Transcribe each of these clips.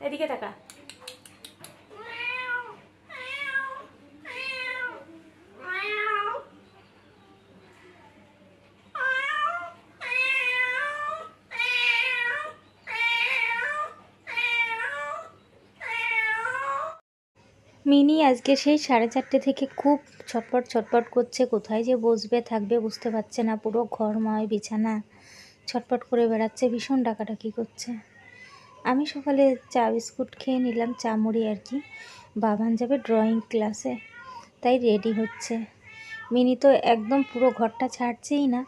এদিকে তাকা। মিনি আজকে সেই 4:30 থেকে খুব ছটপট করছে, কোথায় যে বসবে থাকবে বুঝতে পারছে না, পুরো ঘরময় বিছানা ছটপট করে বেড়াচ্ছে, ভীষণ ডাকাডাকি করছে। আমি সকালে চা বিস্কুট খেয়ে নিলাম, চা মুড়ি আর কি। বাবান যাবে ড্রয়িং ক্লাসে, তাই রেডি হচ্ছে। মিনি তো একদম পুরো ঘরটা ছাড়ছেই না,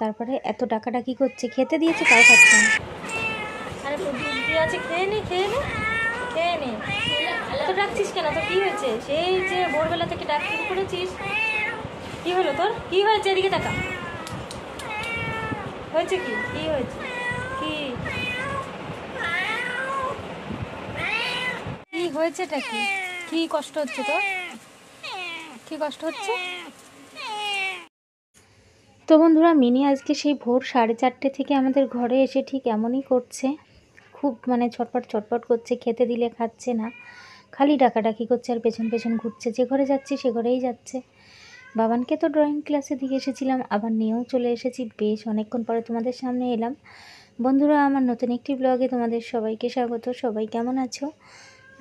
তারপরে এত ডাকাডাকি করছে, খেতে দিয়েছে তাও খাচ্ছে না। আরে দুধ দিয়ে আছে, খেয়ে নে খেয়ে নে খেয়ে নে। তো ডাকছিস কেন? তোর কী হয়েছে? সেই যে ভোরবেলা থেকে ডাক শুরু করেছিস, কী হলো তোর? কী হয়েছে? এদিকে তাকা। হয়েছে কি? কী হয়েছে? কি কি হয়েছেটা কি? কি কষ্ট হচ্ছে তোর? কি কষ্ট হচ্ছে? তো বন্ধুরা, মিনি আজকে সেই ভোর 4:30 থেকে আমাদের ঘরে এসে ঠিক এমনই করছে, খুব মানে ছটপট করছে, খেতে দিলে খাচ্ছে না, খালি ডাকাডাকি করছে আর পেছন পেছন ঘুরছে, যে ঘরে যাচ্ছি সে ঘরেই যাচ্ছে। বাবানকে তো ড্রয়িং ক্লাসে দিয়ে এসেছিলাম, আবার নিয়েও চলে এসেছি, বেশ অনেকক্ষণ পরে তোমাদের সামনে এলাম। বন্ধুরা, আমার নতুন একটি ব্লগে তোমাদের সবাইকে স্বাগত। সবাই কেমন আছো?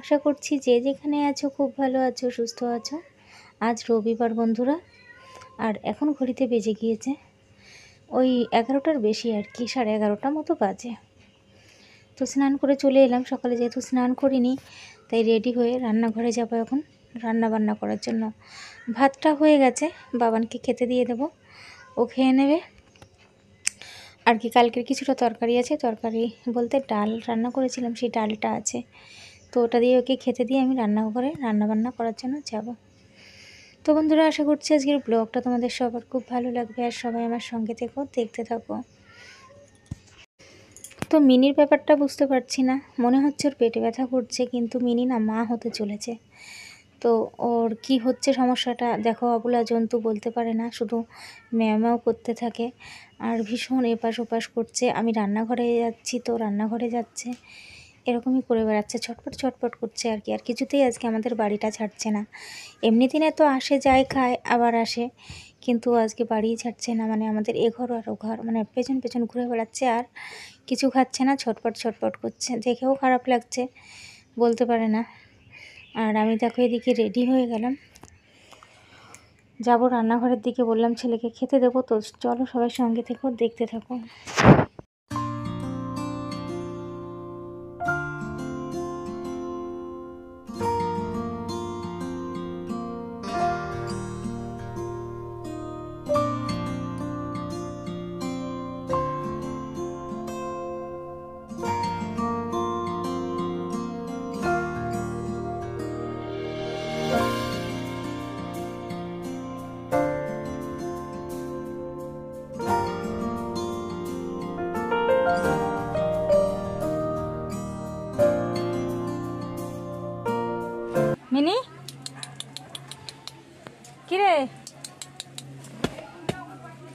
আশা করছি যে যেখানে আছো খুব ভালো আছো, সুস্থ আছো। আজ রবিবার বন্ধুরা, আর এখন ঘড়িতে বেজে গিয়েছে ওই 11টার বেশি আর কি, 11:30 মতো বাজে। তো স্নান করে চলে এলাম, সকালে যেহেতু স্নান করিনি তাই রেডি হয়ে রান্নাঘরে যাবো এখন রান্না বান্না করার জন্য। ভাতটা হয়ে গেছে, বাবানকে খেতে দিয়ে দেবো, ও খেয়ে নেবে আর কি। কালকের কিছুটা তরকারি আছে, তরকারি বলতে ডাল রান্না করেছিলাম, সেই ডালটা আছে, তো ওটা দিয়ে ওকে খেতে দিয়ে আমি রান্নাঘরে রান্নাবান্না করার জন্য যাব। তো বন্ধুরা, আশা করছি আজকের ব্লগটা তোমাদের সবার খুব ভালো লাগবে, আর সবাই আমার সঙ্গে থেকো, দেখতে থাকো। তো মিনির ব্যাপারটা বুঝতে পারছি না, মনে হচ্ছে ওর পেটে ব্যথা করছে, কিন্তু মিনি না মা হতে চলেছে। তো ওর কি হচ্ছে সমস্যাটা দেখো, অবলা জন্তু বলতে পারে না, শুধু ম্যাও করতে থাকে আর ভীষণ এপাশ ওপাশ করছে। আমি রান্নাঘরে যাচ্ছি তো রান্নাঘরে যাচ্ছে, এরকমই করে বেড়াচ্ছে, ছটপট করছে আর কি। আর কিছুতেই আজকে আমাদের বাড়িটা ছাড়ছে না। এমনি দিনে তো আসে যায় খায় আবার আসে, কিন্তু আজকে বাড়িই ছাড়ছে না, মানে আমাদের এ ঘর আর ও ঘর, মানে পেছন পেছন ঘুরে বেড়াচ্ছে আর কিছু খাচ্ছে না, ছটপট করছে, দেখেও খারাপ লাগছে, বলতে পারে না। আর আমি দেখো এদিকে রেডি হয়ে গেলাম, যাব রান্নাঘরের দিকে, বললাম ছেলেকে খেতে দেবো, তো চলো সবাই সঙ্গে থেকো, দেখতে থাকো। মিনি, কি রে?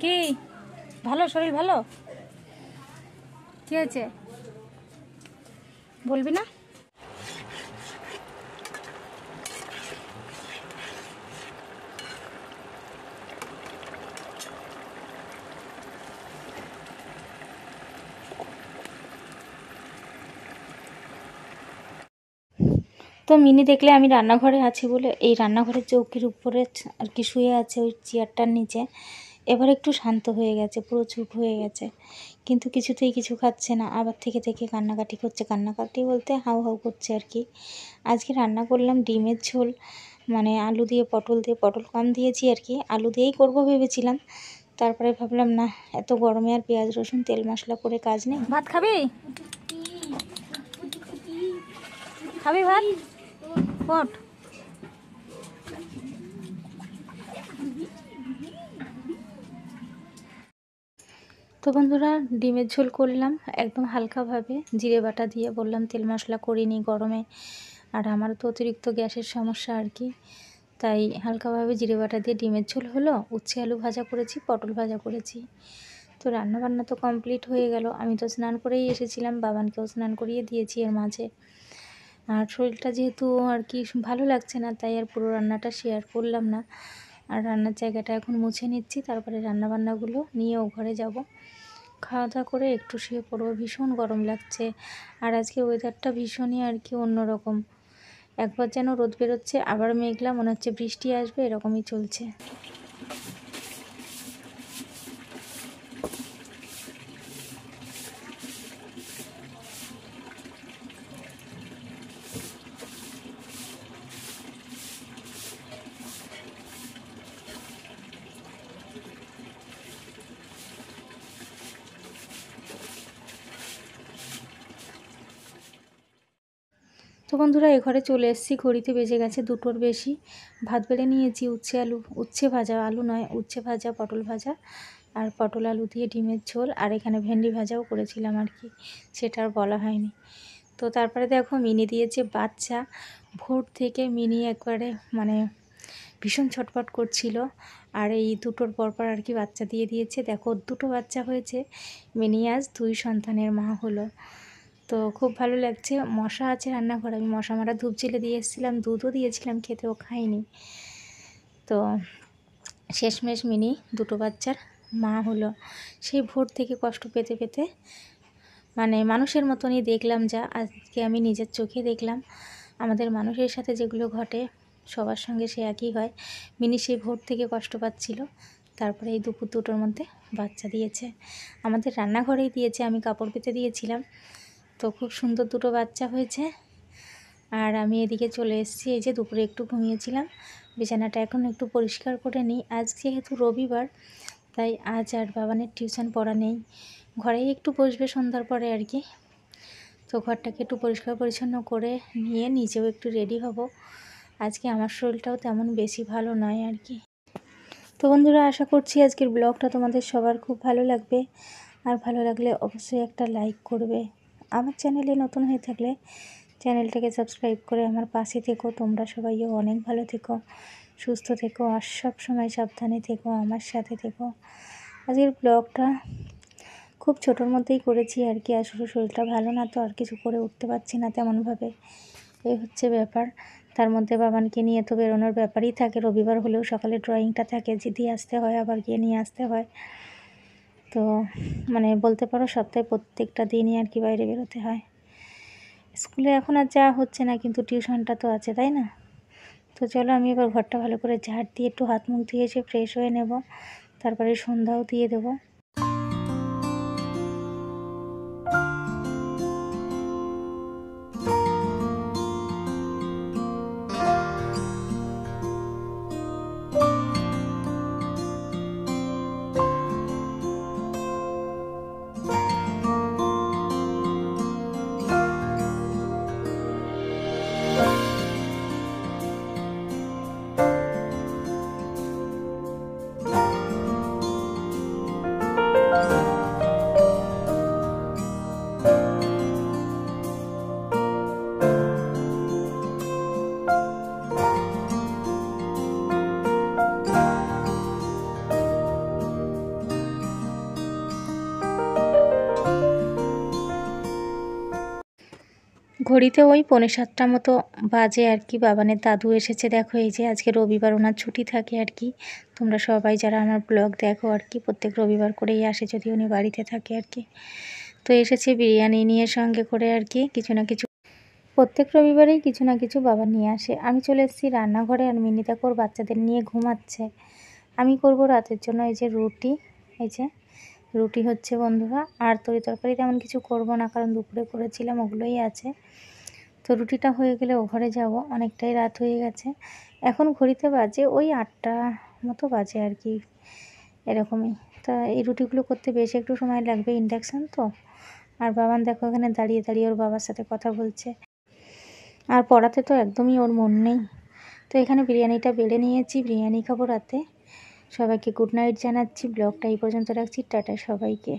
কি ভালো? শরীর ভালো? কি হয়েছে বলবি না? তো মিনি দেখলে আমি রান্নাঘরে আছি বলে, এই রান্নাঘরের চৌকির উপরে আর কি শুয়ে আছে, ওই চেয়ারটার নিচে, এবার একটু শান্ত হয়ে গেছে, পুরো চুপ হয়ে গেছে, কিন্তু কিছুতেই কিছু খাচ্ছে না, আবার থেকে কান্নাকাটি করছে, কান্নাকাটি বলতে হাউ হাউ করছে আর কি। আজকে রান্না করলাম ডিমের ঝোল, মানে আলু দিয়ে পটল কম দিয়েছি আর কি, আলু দিয়েই করব ভেবেছিলাম, তারপরে ভাবলাম না, এত গরমে আর পেঁয়াজ রসুন তেল মশলা করে কাজ নেই। ভাত খাবি? খাবি ভাত? পট। তো বন্ধুরা, ডিমের ঝোল করলাম একদম হালকাভাবে জিরে বাটা দিয়ে, বললাম তেল মশলা করিনি গরমে, আর আমার তো অতিরিক্ত গ্যাসের সমস্যা আর কি, তাই হালকাভাবে জিরে বাটা দিয়ে ডিমের ঝোল হলো। উচ্ছে আলু ভাজা করেছি, পটল ভাজা করেছি। তো রান্নাবান্না তো কমপ্লিট হয়ে গেল, আমি তো স্নান করেই এসেছিলাম, বাবানকেও স্নান করিয়ে দিয়েছি এর মাঝে। আর শরীরটা যেহেতু আর কি ভালো লাগছে না, তাই আর পুরো রান্নাটা শেয়ার করলাম না। আর রান্নার জায়গাটা এখন মুছে নিচ্ছি, তারপরে রান্নাবান্নাগুলো নিয়েও ঘরে যাব। খাওয়া দাওয়া করে একটু শুয়ে পড়বো। ভীষণ গরম লাগছে, আর আজকে ওয়েদারটা ভীষণই আর কি অন্যরকম। একবার যেন রোদ বেরোচ্ছে, আবার মেঘলা, মনে হচ্ছে বৃষ্টি আসবে, এরকমই চলছে। তো বন্ধুরা, এ ঘরে চলে এসেছি, ঘড়িতে বেজে গেছে 2টোর বেশি। ভাত বেড়ে নিয়েছি, উচ্ছে ভাজা, আলু নয়, উচ্ছে ভাজা, পটল ভাজা, আর পটল আলু দিয়ে ডিমের ঝোল, আর এখানে ভেন্ডি ভাজাও করেছিলাম আর কি, সেটা আর বলা হয়নি। তো তারপরে দেখো মিনি দিয়েছে বাচ্চা। ভোর থেকে মিনি একবারে মানে ভীষণ ছটফট করছিল, আর এই 2টোর পরপর আর কি বাচ্চা দিয়ে দিয়েছে। দেখো 2টো বাচ্চা হয়েছে, মিনি আজ 2 সন্তানের মা হলো। তো খুব ভালো লাগছে। মশা আছে রান্নাঘরে, আমি মশা মারা ধূপ জ্বেলে দিয়ে এসেছিলাম, দুধও দিয়েছিলাম খেতে, ও খায়নি। তো শেষমেশ মিনি 2টো বাচ্চার মা হলো। সেই ভোর থেকে কষ্ট পেতে পেতে মানে মানুষের মতনই দেখলাম, যা আজকে আমি নিজের চোখে দেখলাম। আমাদের মানুষের সাথে যেগুলো ঘটে সবার সঙ্গে সে একই হয়। মিনি সেই ভোর থেকে কষ্ট পাচ্ছিল, তারপরে এই দুপুর 2টোর মধ্যে বাচ্চা দিয়েছে। আমাদের রান্নাঘরেই দিয়েছে, আমি কাপড় পেতে দিয়েছিলাম। তো খুব সুন্দর 2টো বাচ্চা হয়েছে। আর আমি এদিকে চলে এসেছি, এই যে দুপুরে একটু ঘুমিয়েছিলাম, বিছানাটা এখন একটু পরিষ্কার করে নিই। আজ যেহেতু রবিবার, তাই আজ আর বাবানের টিউশন পড়া নেই, ঘরেই একটু বসবে সন্ধ্যার পরে আর কি। তো ঘরটাকে একটু পরিষ্কার পরিচ্ছন্ন করে নিয়ে নিজেও একটু রেডি হব। আজকে আমার শরীরটাও তেমন বেশি ভালো নয় আর কি। তো বন্ধুরা, আশা করছি আজকের ব্লগটা তোমাদের সবার খুব ভালো লাগবে, আর ভালো লাগলে অবশ্যই একটা লাইক করবে। আমার চ্যানেলে নতুন হয়ে থাকলে চ্যানেলটাকে সাবস্ক্রাইব করে আমার পাশে থেকো। তোমরা সবাইও অনেক ভালো থেকো, সুস্থ থেকো, আর সব সময় সাবধানে থেকো, আমার সাথে থেকো। আজকের ব্লগটা খুব ছোটোর মধ্যেই করেছি আর কি, আসলে শরীরটা ভালো না, তো আর কিছু করে উঠতে পারছি না তেমনভাবে, এই হচ্ছে ব্যাপার। তার মধ্যে বাবানকে নিয়ে তো বেরোনোর ব্যাপারই থাকে, রবিবার হলেও সকালে ড্রয়িংটা থাকে, যে দিয়ে আসতে হয়, আবার গিয়ে নিয়ে আসতে হয়। তো মানে বলতে পারো সপ্তাহে প্রত্যেকটা দিনই আর কি বাইরে বেরোতে হয়। স্কুলে এখন আর যাওয়া হচ্ছে না, কিন্তু টিউশনটা তো আছে, তাই না? তো চলো আমি এবার ঘরটা ভালো করে ঝাড় দিয়ে একটু হাত মুখ ধুয়ে এসে ফ্রেশ হয়ে নেব, তারপরে সন্ধ্যাও দিয়ে দেবো। ঘড়িতে ওই 6:45 মতো বাজে আর কি। বাবানের দাদু এসেছে, দেখো এই যে আজকে রবিবার, ওনার ছুটি থাকে আর কি। তোমরা সবাই যারা আমার ব্লগ দেখো আর কি, প্রত্যেক রবিবার করেই আসে, যদি উনি বাড়িতে থাকে আর কি। তো এসেছে বিরিয়ানি নিয়ে সঙ্গে করে আর কি, কিছু না কিছু প্রত্যেক রবিবারেই কিছু না কিছু বাবা নিয়ে আসে। আমি চলে এসেছি রান্নাঘরে, আর মিনি দেখো ওর বাচ্চাদের নিয়ে ঘুমাচ্ছে। আমি করব রাতের জন্য এই যে রুটি, এই যে রুটি হচ্ছে বন্ধুরা, আর তরকারি তেমন কিছু করব না, কারণ দুপুরে করেছিলাম ওগুলোই আছে। তো রুটিটা হয়ে গেলে ও ঘরে যাব, অনেকটাই রাত হয়ে গেছে। এখন ঘড়িতে বাজে ওই 8টা মতো বাজে আর কি, এরকমই। তা এই রুটিগুলো করতে বেশ একটু সময় লাগবে, ইন্ডাকশান তো। আর বাবান দেখো এখানে দাঁড়িয়ে দাঁড়িয়ে ওর বাবার সাথে কথা বলছে, আর পড়াতে তো একদমই ওর মন নেই। তো এখানে বিরিয়ানিটা বেড়ে নিয়েছি, বিরিয়ানি খাবো রাতে। সবাইকে গুড নাইট জানাচ্ছি, ব্লগটা এই পর্যন্ত রাখছি, টাটা সবাইকে।